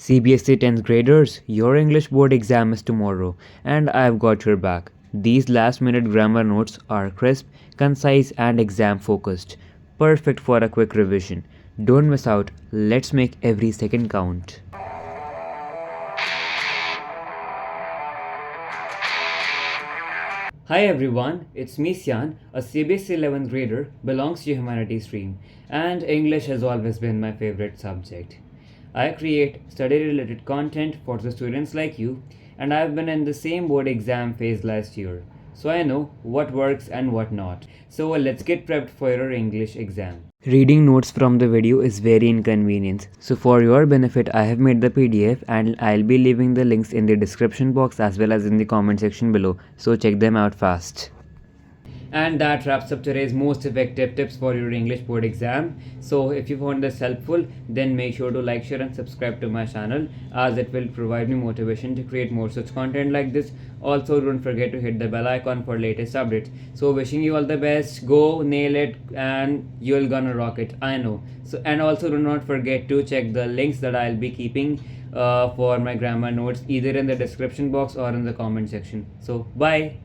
CBSE 10th graders, your English board exam is tomorrow, and I've got your back. These last minute grammar notes are crisp, concise, and exam focused. Perfect for a quick revision. Don't miss out, let's make every second count. Hi everyone, it's me Sian, a CBSE 11th grader, belongs to humanities stream, and English has always been my favorite subject. I create study related content for the students like you, and I've been in the same board exam phase last year, so I know what works and what not. So let's get prepped for your English exam. Reading notes from the video is very inconvenient, so for your benefit I have made the PDF and I'll be leaving the links in the description box as well as in the comment section below, so check them out fast. And that wraps up today's most effective tips for your English board exam. So if you found this helpful, then make sure to like, share and subscribe to my channel, as it will provide me motivation to create more such content like this. Also, don't forget to hit the bell icon for latest updates. So wishing you all the best, go nail it and you're gonna rock it, I know. So, and also do not forget to check the links that I'll be keeping for my grammar notes either in the description box or in the comment section. So bye.